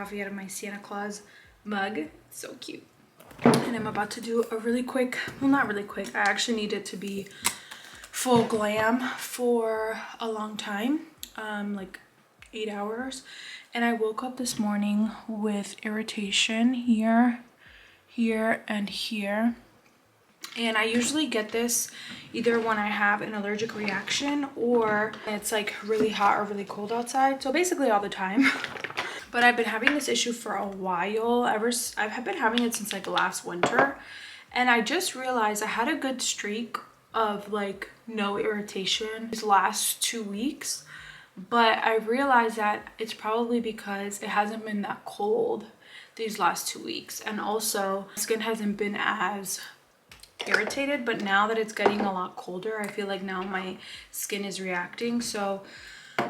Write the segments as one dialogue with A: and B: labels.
A: coffee out of my Santa Claus mug. It's so cute. And I'm about to do a really quick, well, not really quick, I actually need it to be full glam for a long time, like 8 hours. And I woke up this morning with irritation here, here, and here. And I usually get this either when I have an allergic reaction or it's like really hot or really cold outside. So basically all the time. But I've been having this issue for a while. I've been having it since like last winter. And I just realized I had a good streak of like no irritation these last 2 weeks. But I realized that it's probably because it hasn't been that cold these last 2 weeks. And also my skin hasn't been as irritated, but now that it's getting a lot colder, I feel like now my skin is reacting. So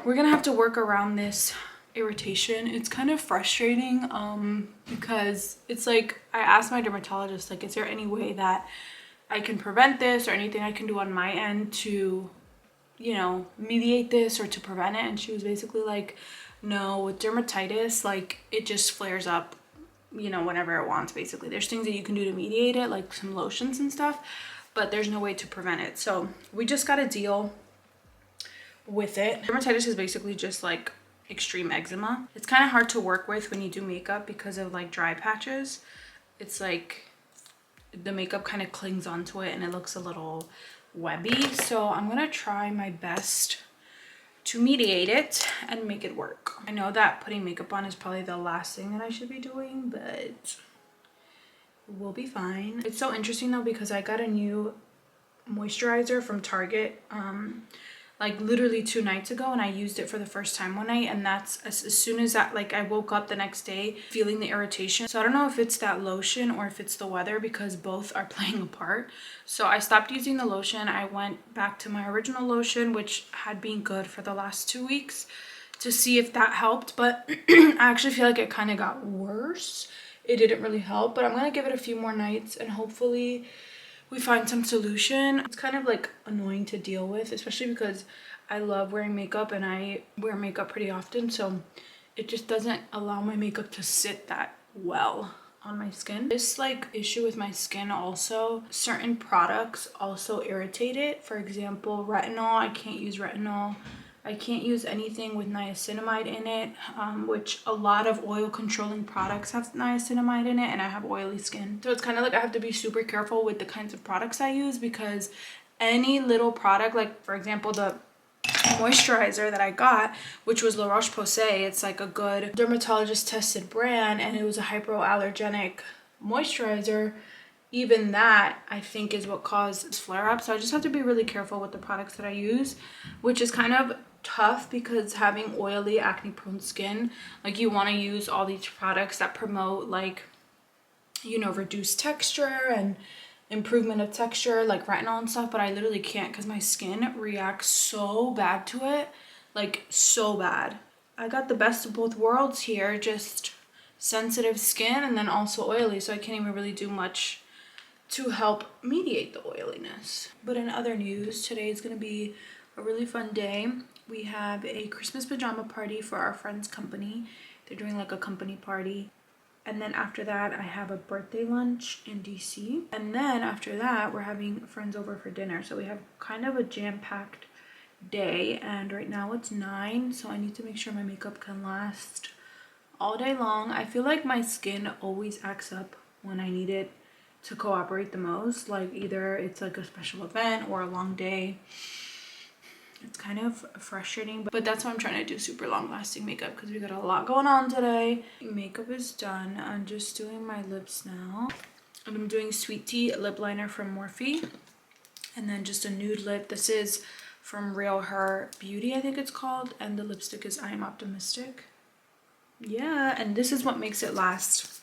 A: we're gonna have to work around this irritation. It's kind of frustrating because it's like I asked my dermatologist, like, is there any way that I can prevent this or anything I can do on my end to, you know, mediate this or to prevent it? And she was basically like, no, with dermatitis, like it just flares up, you know, whenever it wants. Basically there's things that you can do to mediate it, like some lotions and stuff, but there's no way to prevent it. So we just got to deal with it. Dermatitis is basically just like extreme eczema. It's kind of hard to work with when you do makeup because of like dry patches. It's like the makeup kind of clings onto it and it looks a little webby. So I'm gonna try my best to mediate it and make it work. I know that putting makeup on is probably the last thing that I should be doing, but we'll be fine. It's so interesting though because I got a new moisturizer from Target like literally 2 nights ago, and I used it for the first time one night, and that's as soon as that, like I woke up the next day feeling the irritation. So I don't know if it's that lotion or if it's the weather because both are playing a part. So I stopped using the lotion. I went back to my original lotion, which had been good for the last 2 weeks, to see if that helped, but I actually feel like it kind of got worse. It didn't really help, but I'm gonna give it a few more nights and hopefully we find some solution. It's kind of like annoying to deal with, especially because I love wearing makeup and I wear makeup pretty often, so it just doesn't allow my makeup to sit that well on my skin. This like issue with my skin, also certain products also irritate it. For example, retinol, I can't use retinol. I can't use anything with niacinamide in it, which a lot of oil controlling products have niacinamide in it, and I have oily skin. So it's kind of like I have to be super careful with the kinds of products I use because any little product, like for example, the moisturizer that I got, which was La Roche-Posay, it's like a good dermatologist tested brand, and it was a hypoallergenic moisturizer. Even that I think is what caused flare-up. So I just have to be really careful with the products that I use, which is kind of tough because having oily acne prone skin, like you want to use all these products that promote like, you know, reduced texture and improvement of texture like retinol and stuff, but I literally can't because my skin reacts so bad to it, like so bad. I got the best of both worlds here, just sensitive skin and then also oily, so I can't even really do much to help mediate the oiliness. But in other news, today is going to be a really fun day. We have a Christmas pajama party for our friend's company. They're doing like a company party. And then after that, I have a birthday lunch in DC. And then after that, we're having friends over for dinner. So we have kind of a jam-packed day. And right now it's 9, so I need to make sure my makeup can last all day long. I feel like my skin always acts up when I need it to cooperate the most. Like either it's like a special event or a long day. It's kind of frustrating, but that's why I'm trying to do super long lasting makeup because we got a lot going on today. Makeup is done. I'm just doing my lips now. And I'm doing Sweet Tea lip liner from Morphe, and then just a nude lip. This is from Real Her Beauty, I think it's called, and the lipstick is I Am Optimistic. Yeah, and this is what makes it last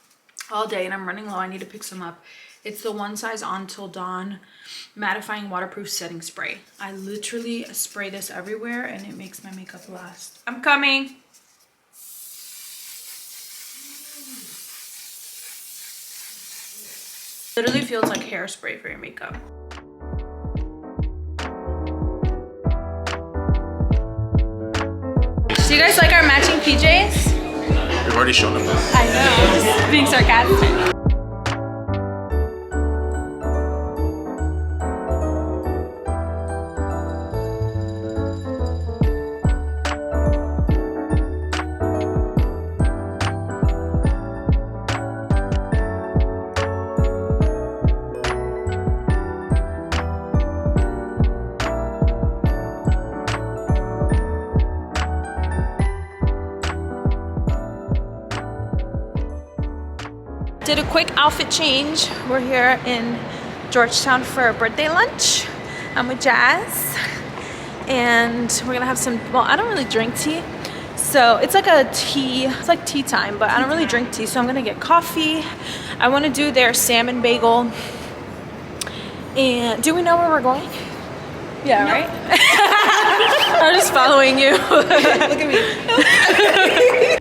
A: all day, and I'm running low. I need to pick some up. It's the One Size On Till Dawn mattifying waterproof setting spray. I literally spray this everywhere and it makes my makeup last. I'm coming. Literally feels like hairspray for your makeup. Do you guys like our matching PJs?
B: You've already shown them this.
A: I know, just being sarcastic. Did a quick outfit change. We're here in Georgetown for a birthday lunch. I'm with Jazz and we're gonna have some, well, I don't really drink tea. So it's like a tea, it's like tea time, but I don't really drink tea. So I'm gonna get coffee. I wanna do their salmon bagel. And do we know where we're going? Yeah, right? I'm just following you. Look at me.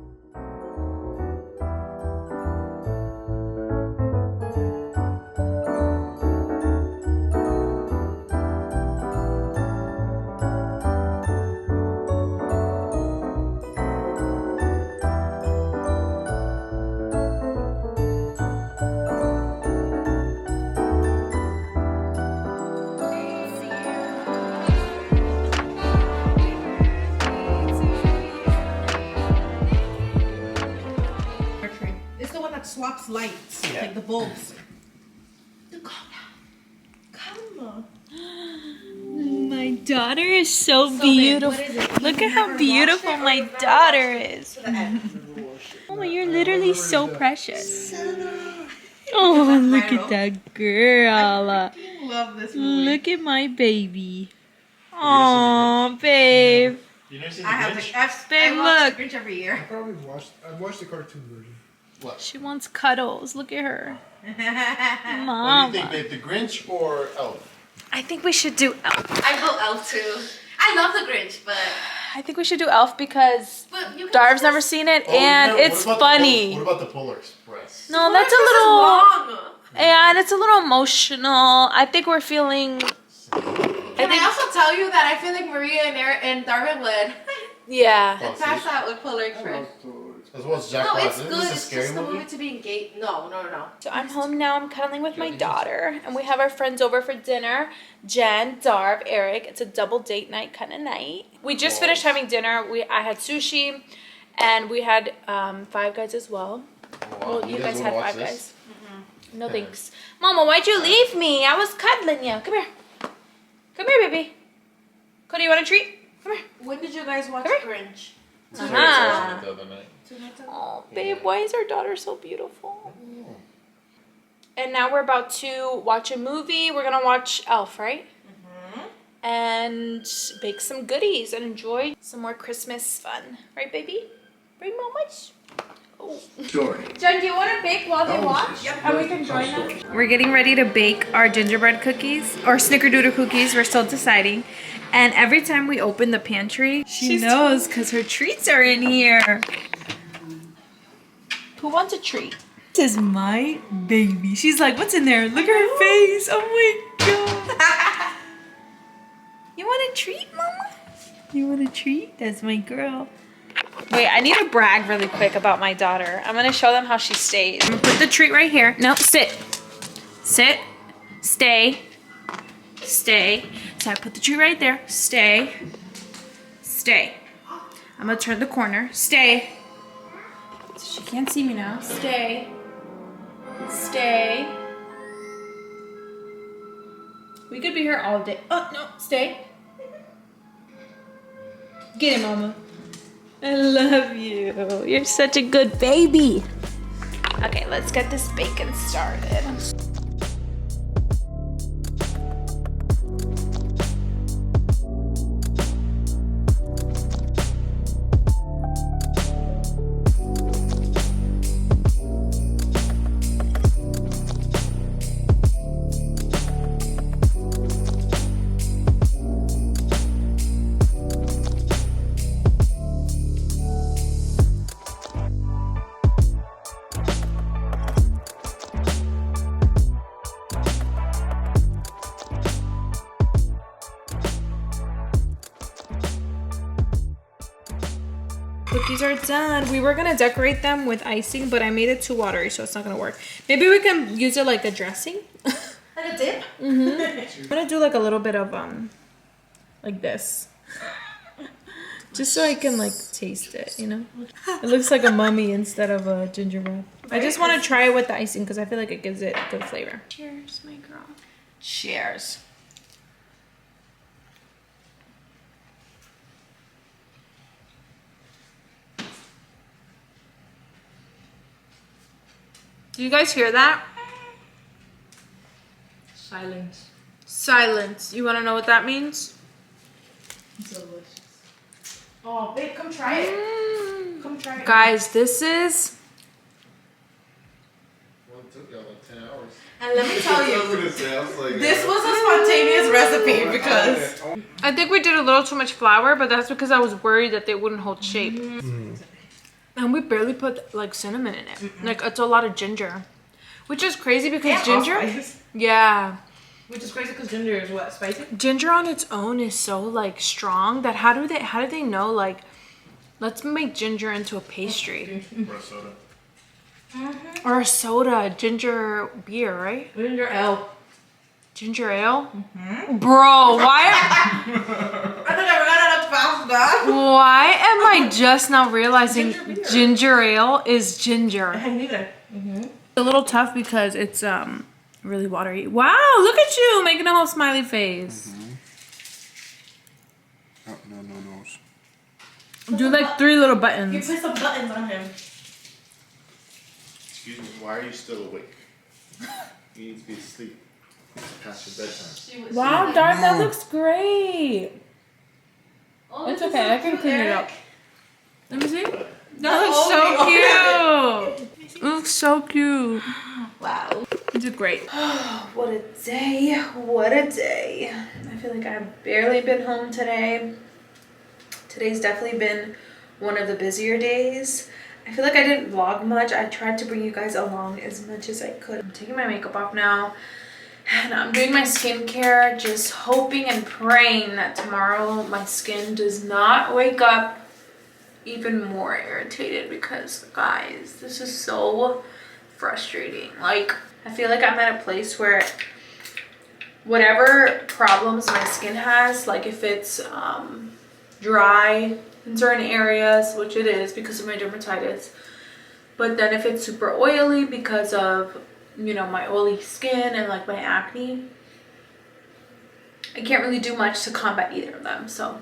C: Swaps lights, like the bulbs. Calm down.
A: My daughter is so beautiful. Look at how beautiful my daughter is. Oh, you're literally so precious. Oh, look at that girl.
C: I love this movie.
A: Look at my baby. Oh, babe.
B: You never seen
C: I have
B: Grinch?
A: Babe,
C: I watch
A: look.
C: The Grinch every year.
D: I've watched the cartoon version.
B: What?
A: She wants cuddles. Look at her.
B: What do you
A: Mama.
B: think, babe? The Grinch or Elf?
A: I think we should do Elf.
E: I go Elf too. I love the Grinch, but
A: I think we should do Elf because
E: you can
A: Darv's
E: just-
A: never seen it
B: Oh,
A: and
B: no,
A: it's
B: what about
A: funny.
B: What about the Polar Express?
A: No, that's a
E: This is
A: little...
E: long.
A: And it's a little emotional. I think we're feeling...
E: Can I also tell you that I feel like Maria and Darwin would
A: Yeah.
B: Oh,
E: pass
B: see?
E: out with Polar Express.
B: As well as Jack
E: No,
B: Frost.
E: it's
B: Isn't
E: good.
B: this a
E: It's
B: scary
E: just the
B: movie?
E: movie to be engaged. No.
A: So I'm home now. I'm cuddling with my daughter. And we have our friends over for dinner. Jen, Darv, Eric. It's a double date night kind of night. We just finished having dinner. I had sushi. And we had Five Guys as well.
B: Oh,
A: Well, you guys
B: wanna
A: had
B: watch
A: Five
B: this?
A: Guys. No thanks. Mama, why'd you leave me? I was cuddling you. Come here. Come here, baby. Cody, you want a treat? Come here.
E: When did you guys watch
A: Come
E: Grinch?
B: Sorry,
A: Uh-huh.
B: the other night.
E: 2 nights ago?
A: Oh, babe, why is our daughter so beautiful? And now we're about to watch a movie. We're gonna watch Elf, right? And bake some goodies and enjoy some more Christmas fun. Right, baby? Right, mamas? Oh.
D: Story.
A: Jen, do you want to bake while they watch? And we can join them? We're getting ready to bake our gingerbread cookies or snickerdoodle cookies. We're still deciding. And every time we open the pantry, she knows because her treats are in here. Who wants a treat? This is my baby. She's like, what's in there? Look at her face. Oh my god. You want a treat, mama? You want a treat? That's my girl. Wait, I need to brag really quick about my daughter. I'm gonna show them how she stays. I'm gonna put the treat right here. No, sit. Sit. Stay. Stay. So I put the treat right there. Stay. Stay. I'm gonna turn the corner. Stay. So she can't see me now. Stay. Stay. We could be here all day. Oh, no. Stay. Get it, mama. I love you. You're such a good baby. Okay, let's get this bacon started. Cookies are done. We were gonna decorate them with icing, but I made it too watery, so it's not gonna work. Maybe we can use it like a dressing.
C: Like a dip?
A: I'm gonna do like a little bit of like this. Just so I can like taste it, you know? It looks like a mummy instead of a gingerbread. I just want to try it with the icing because I feel like it gives it good flavor. Cheers, my girl.
E: Cheers.
A: Do you guys hear that?
E: Silence.
A: Silence. You want to know what that means?
C: Delicious.
E: Oh, babe, come try it. Come try it.
A: Guys, this is...
B: Well, it took y'all like 10 hours.
C: And let me tell you,
B: Like,
C: this was a spontaneous recipe because
A: I think we did a little too much flour, but that's because I was worried that they wouldn't hold shape. And we barely put like cinnamon in it. Like it's a lot of ginger. Which is crazy because ginger... Yeah.
C: Which is crazy because ginger is what, spicy?
A: Ginger on its own is so like strong that how do they know like let's make ginger into a pastry
B: Or soda.
A: or a soda, ginger beer, right?
C: Ginger ale.
A: Ginger ale? Bro, why
C: I think I forgot how to pasta.
A: why am I just now realizing ginger ale is ginger?
C: I neither.
A: It's a little tough because it's really watery. Wow, look at you making a whole smiley face.
D: Oh, no.
A: Do like 3 little
C: You
A: buttons.
C: put some buttons on him.
B: Excuse me, why are you still awake? You need to be asleep. It's past your bedtime.
A: Wow, Dark, that looks great.
E: Oh,
A: It's
E: this is
A: okay,
E: so
A: I can
E: cute,
A: clean it
E: Eric.
A: up. Let me see. That looks so cute. It looks so cute.
C: Wow.
A: You did great.
F: What a day, what a day. I feel like I've barely been home today. Today's definitely been one of the busier days. I feel like I didn't vlog much. I tried to bring you guys along as much as I could. I'm taking my makeup off now and I'm doing my skincare, just hoping and praying that tomorrow my skin does not wake up even more irritated because guys, this is so frustrating. Like, I feel like I'm at a place where whatever problems my skin has, like if it's dry in certain areas, which it is because of my dermatitis, but then if it's super oily because of, you know, my oily skin and like my acne, I can't really do much to combat either of them. So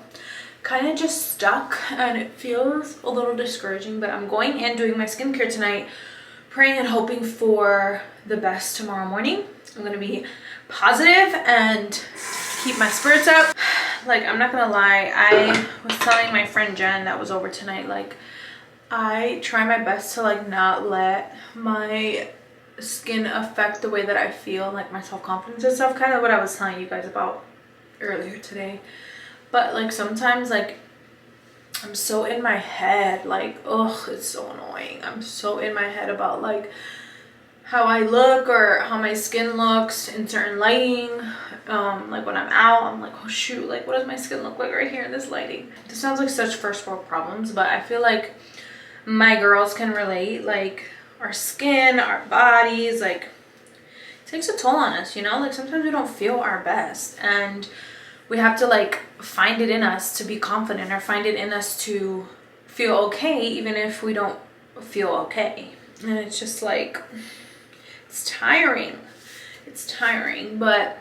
F: kind of just stuck and it feels a little discouraging, but I'm going in doing my skincare tonight, praying and hoping for the best tomorrow morning. I'm gonna be positive and keep my spirits up. Like, I'm not gonna lie, I was telling my friend Jen that was over tonight, like, I try my best to like not let my skin affect the way that I feel, like my self-confidence and stuff, kind of what I was telling you guys about earlier today. But like sometimes like I'm so in my head, like, ugh, it's so annoying. I'm so in my head about like how I look or how my skin looks in certain lighting. Like when I'm out, I'm like, oh shoot, like what does my skin look like right here in this lighting? This sounds like such first world problems, but I feel like my girls can relate. Like our skin, our bodies, like it takes a toll on us, you know? Like sometimes we don't feel our best and we have to like find it in us to be confident or find it in us to feel okay even if we don't feel okay. And it's just like, it's tiring. It's tiring, but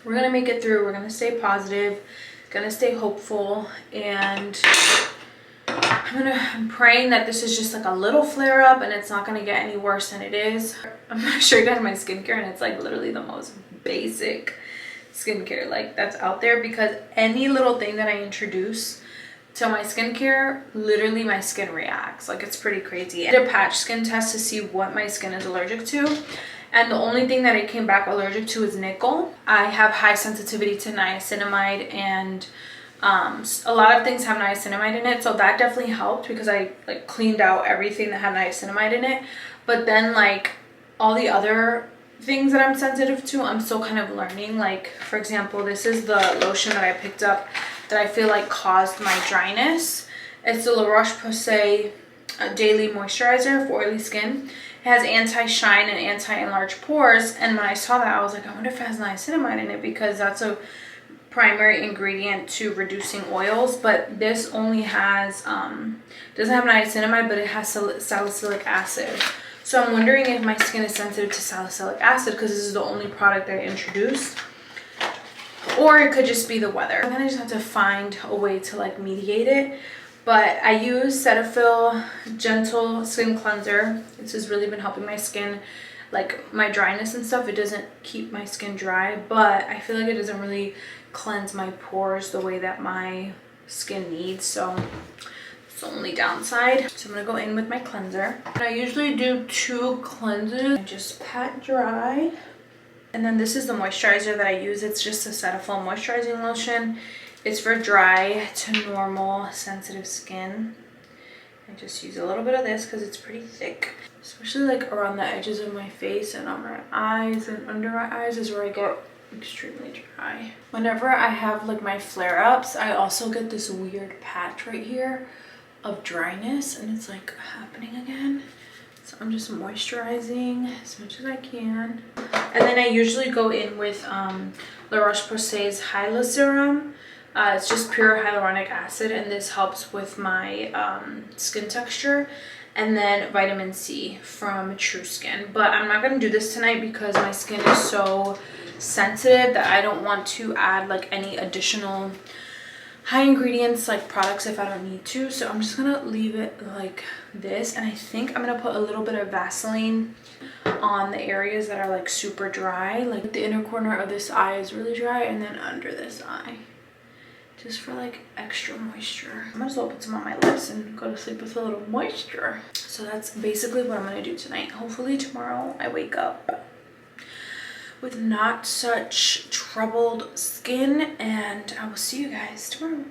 F: we're gonna make it through. We're gonna stay positive, gonna stay hopeful, and I'm praying that this is just like a little flare up and it's not gonna get any worse than it is. I'm gonna show you guys my skincare and it's like literally the most basic skincare like that's out there, because any little thing that I introduce to my skincare, literally my skin reacts. Like it's pretty crazy. I did a patch skin test to see what my skin is allergic to, and the only thing that it came back allergic to is nickel. I have high sensitivity to niacinamide, and a lot of things have niacinamide in it, so that definitely helped because I like cleaned out everything that had niacinamide in it. But then like all the other things that I'm sensitive to, I'm still kind of learning. Like for example, this is the lotion that I picked up that I feel like caused my dryness, It's the La Roche-Posay Daily Moisturizer for oily skin. It has anti-shine and anti-enlarge pores, and when I saw that, I was like, I wonder if it has niacinamide in it, because that's a primary ingredient to reducing oils. But this only has doesn't have niacinamide, but it has salicylic acid. So I'm wondering if my skin is sensitive to salicylic acid, because this is the only product that I introduced, or it could just be the weather. And then I just have to find a way to like mediate it. But I use Cetaphil Gentle Skin Cleanser. This has really been helping my skin, like my dryness and stuff. It doesn't keep my skin dry, but I feel like it doesn't really cleanse my pores the way that my skin needs. So it's the only downside. So I'm gonna go in with my cleanser. And I usually do 2 cleanses. I just pat dry. And then this is the moisturizer that I use. It's just a Cetaphil moisturizing lotion. It's for dry to normal sensitive skin. I just use a little bit of this because it's pretty thick. Especially like around the edges of my face and on my eyes and under my eyes is where I get extremely dry. Whenever I have like my flare-ups, I also get this weird patch right here of dryness, and it's like happening again. So I'm just moisturizing as much as I can. And then I usually go in with La Roche-Posay's Hyla Serum. It's just pure hyaluronic acid, and this helps with my skin texture. And then vitamin C from True Skin. But I'm not going to do this tonight because my skin is so sensitive that I don't want to add like any additional high ingredients like products if I don't need to. So I'm just going to leave it like this. And I think I'm going to put a little bit of Vaseline on the areas that are like super dry. Like the inner corner of this eye is really dry, and then under this eye, just for like extra moisture. I might as well put some on my lips and go to sleep with a little moisture. So that's basically what I'm gonna do tonight. Hopefully tomorrow I wake up with not such troubled skin, and I will see you guys tomorrow.